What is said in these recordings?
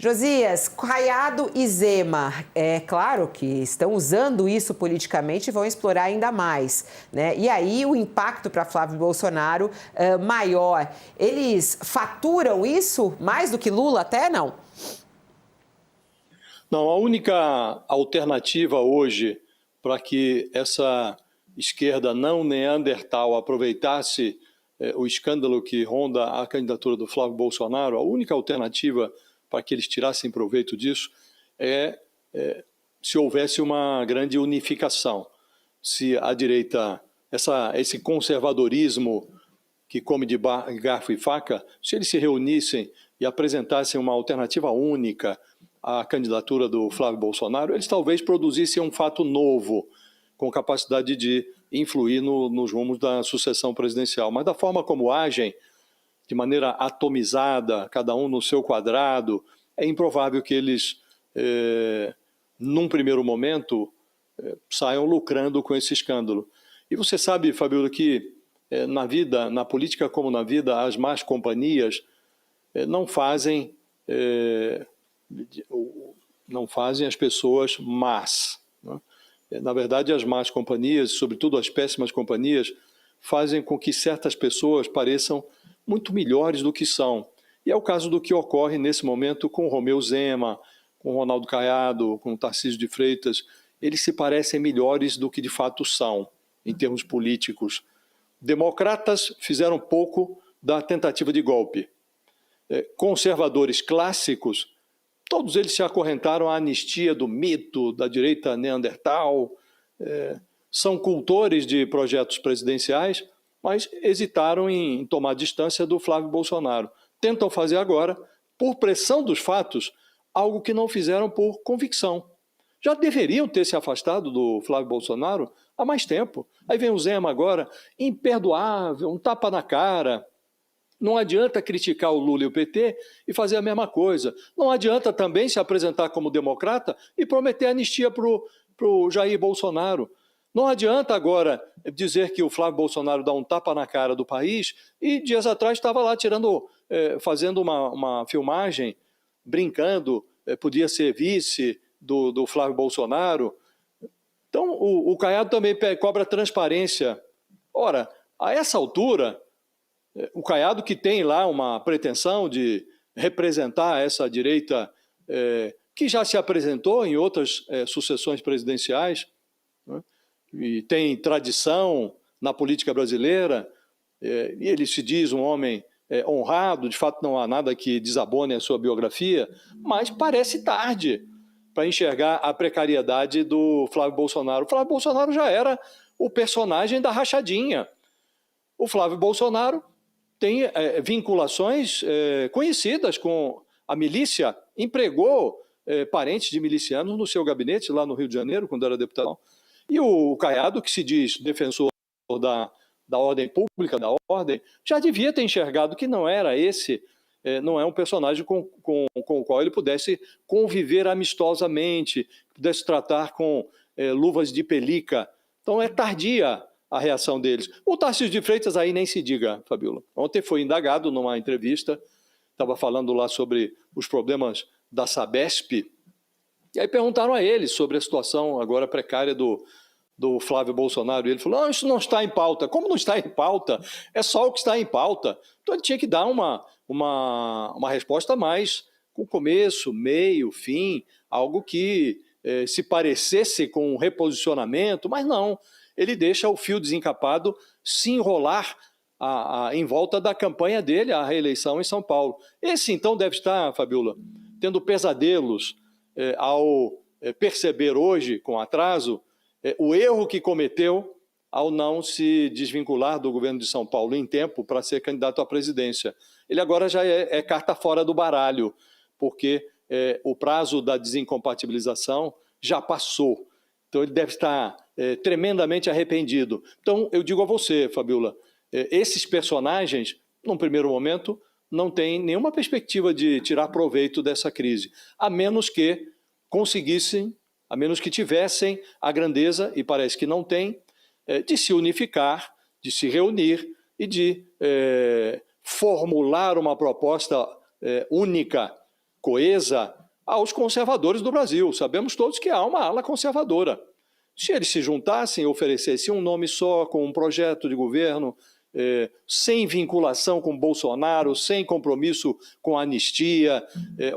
Josias, Caiado e Zema, é claro que estão usando isso politicamente e vão explorar ainda mais, né? E aí o impacto para Flávio Bolsonaro maior. Eles faturam isso mais do que Lula até, não? Não, a única alternativa hoje para que essa esquerda não neandertal aproveitasse o escândalo que ronda a candidatura do Flávio Bolsonaro, a única alternativa para que eles tirassem proveito disso é se houvesse uma grande unificação. Se a direita, esse conservadorismo que come de garfo e faca, se eles se reunissem e apresentassem uma alternativa única à candidatura do Flávio Bolsonaro, eles talvez produzissem um fato novo, com capacidade de influir nos rumos da sucessão presidencial. Mas da forma como agem, de maneira atomizada, cada um no seu quadrado, é improvável que eles, num primeiro momento, saiam lucrando com esse escândalo. E você sabe, Fabíola, que na vida, na política como na vida, as más companhias não fazem as pessoas más, né? Na verdade, as más companhias, sobretudo as péssimas companhias, fazem com que certas pessoas pareçam muito melhores do que são. E é o caso do que ocorre nesse momento com Romeu Zema, com Ronaldo Caiado, com Tarcísio de Freitas. Eles se parecem melhores do que de fato são, em termos políticos. Democratas fizeram pouco da tentativa de golpe. Conservadores clássicos, todos eles se acorrentaram à anistia do mito da direita neandertal, são cultores de projetos presidenciais, mas hesitaram em tomar distância do Flávio Bolsonaro. Tentam fazer agora, por pressão dos fatos, algo que não fizeram por convicção. Já deveriam ter se afastado do Flávio Bolsonaro há mais tempo. Aí vem o Zema agora, imperdoável, um tapa na cara. Não adianta criticar o Lula e o PT e fazer a mesma coisa. Não adianta também se apresentar como democrata e prometer anistia para o Jair Bolsonaro. Não adianta agora dizer que o Flávio Bolsonaro dá um tapa na cara do país e dias atrás estava lá fazendo uma filmagem, brincando, podia ser vice do Flávio Bolsonaro. Então, o Caiado também cobra transparência. Ora, a essa altura, o Caiado, que tem lá uma pretensão de representar essa direita que já se apresentou em outras sucessões presidenciais, né, e tem tradição na política brasileira, e ele se diz um homem honrado, de fato não há nada que desabone a sua biografia, mas parece tarde para enxergar a precariedade do Flávio Bolsonaro. O Flávio Bolsonaro já era o personagem da rachadinha. O Flávio Bolsonaro tem vinculações conhecidas com a milícia, empregou parentes de milicianos no seu gabinete lá no Rio de Janeiro, quando era deputado. E o Caiado, que se diz defensor da ordem pública, da ordem, já devia ter enxergado que não era não é um personagem com o qual ele pudesse conviver amistosamente, pudesse tratar com luvas de pelica. Então é tardia a reação deles. O Tarcísio de Freitas aí nem se diga, Fabíola. Ontem foi indagado numa entrevista, estava falando lá sobre os problemas da Sabesp, e aí perguntaram a ele sobre a situação agora precária do Flávio Bolsonaro, e ele falou, não, isso não está em pauta. Como não está em pauta? É só o que está em pauta. Então ele tinha que dar uma resposta mais com começo, meio, fim, algo que se parecesse com um reposicionamento, mas não. Ele deixa o fio desencapado se enrolar em volta da campanha dele, a reeleição em São Paulo. Esse, então, deve estar, Fabíola, tendo pesadelos ao perceber hoje, com atraso, o erro que cometeu ao não se desvincular do governo de São Paulo em tempo para ser candidato à presidência. Ele agora já é carta fora do baralho, porque o prazo da desincompatibilização já passou. Então ele deve estar tremendamente arrependido. Então eu digo a você, Fabíola, esses personagens, num primeiro momento, não têm nenhuma perspectiva de tirar proveito dessa crise, a menos que conseguissem, a menos que tivessem a grandeza, e parece que não tem, de se unificar, de se reunir e de formular uma proposta única coesa aos conservadores do Brasil. Sabemos todos que há uma ala conservadora. Se eles se juntassem, oferecessem um nome só, com um projeto de governo, sem vinculação com Bolsonaro, sem compromisso com a anistia,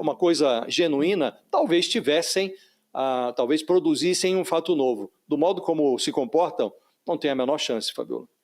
uma coisa genuína, talvez talvez produzissem um fato novo. Do modo como se comportam, não tem a menor chance, Fabiola.